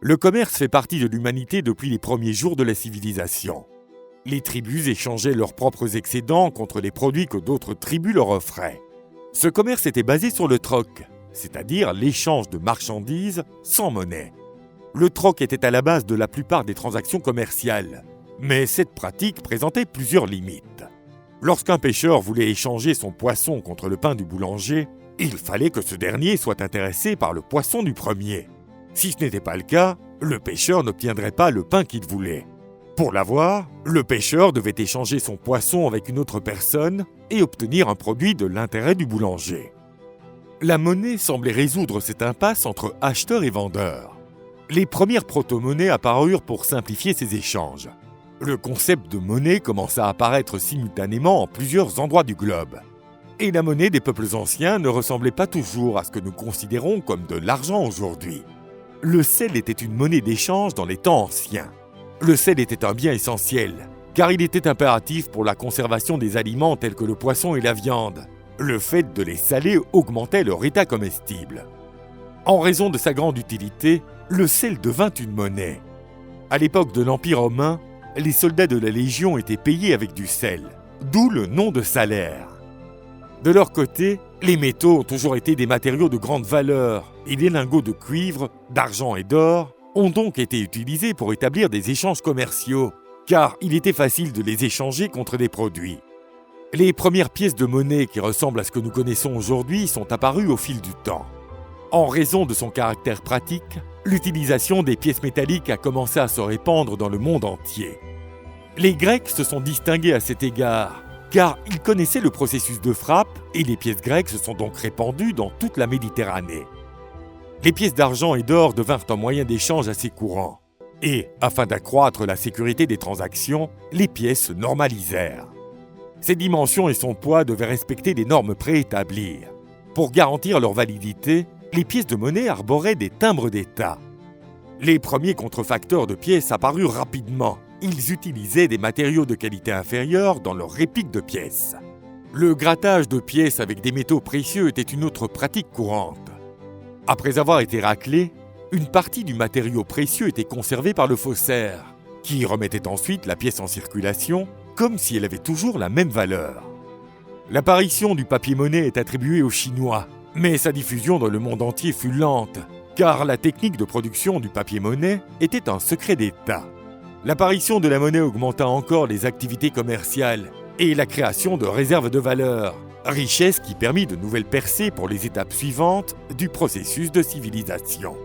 Le commerce fait partie de l'humanité depuis les premiers jours de la civilisation. Les tribus échangeaient leurs propres excédents contre les produits que d'autres tribus leur offraient. Ce commerce était basé sur le troc, c'est-à-dire l'échange de marchandises sans monnaie. Le troc était à la base de la plupart des transactions commerciales, mais cette pratique présentait plusieurs limites. Lorsqu'un pêcheur voulait échanger son poisson contre le pain du boulanger, il fallait que ce dernier soit intéressé par le poisson du premier. Si ce n'était pas le cas, le pêcheur n'obtiendrait pas le pain qu'il voulait. Pour l'avoir, le pêcheur devait échanger son poisson avec une autre personne et obtenir un produit de l'intérêt du boulanger. La monnaie semblait résoudre cette impasse entre acheteurs et vendeurs. Les premières proto-monnaies apparurent pour simplifier ces échanges. Le concept de monnaie commença à apparaître simultanément en plusieurs endroits du globe. Et la monnaie des peuples anciens ne ressemblait pas toujours à ce que nous considérons comme de l'argent aujourd'hui. Le sel était une monnaie d'échange dans les temps anciens. Le sel était un bien essentiel, car il était impératif pour la conservation des aliments tels que le poisson et la viande. Le fait de les saler augmentait leur état comestible. En raison de sa grande utilité, le sel devint une monnaie. À l'époque de l'Empire romain, les soldats de la Légion étaient payés avec du sel, d'où le nom de salaire. De leur côté, les métaux ont toujours été des matériaux de grande valeur et les lingots de cuivre, d'argent et d'or ont donc été utilisés pour établir des échanges commerciaux, car il était facile de les échanger contre des produits. Les premières pièces de monnaie qui ressemblent à ce que nous connaissons aujourd'hui sont apparues au fil du temps. En raison de son caractère pratique, l'utilisation des pièces métalliques a commencé à se répandre dans le monde entier. Les Grecs se sont distingués à cet égard, car ils connaissaient le processus de frappe et les pièces grecques se sont donc répandues dans toute la Méditerranée. Les pièces d'argent et d'or devinrent un moyen d'échange assez courant. Et, afin d'accroître la sécurité des transactions, les pièces se normalisèrent. Ses dimensions et son poids devaient respecter des normes préétablies. Pour garantir leur validité, les pièces de monnaie arboraient des timbres d'État. Les premiers contrefacteurs de pièces apparurent rapidement. Ils utilisaient des matériaux de qualité inférieure dans leurs répliques de pièces. Le grattage de pièces avec des métaux précieux était une autre pratique courante. Après avoir été raclé, une partie du matériau précieux était conservée par le faussaire, qui remettait ensuite la pièce en circulation, comme si elle avait toujours la même valeur. L'apparition du papier-monnaie est attribuée aux Chinois, mais sa diffusion dans le monde entier fut lente, car la technique de production du papier-monnaie était un secret d'État. L'apparition de la monnaie augmenta encore les activités commerciales et la création de réserves de valeur, richesse qui permit de nouvelles percées pour les étapes suivantes du processus de civilisation.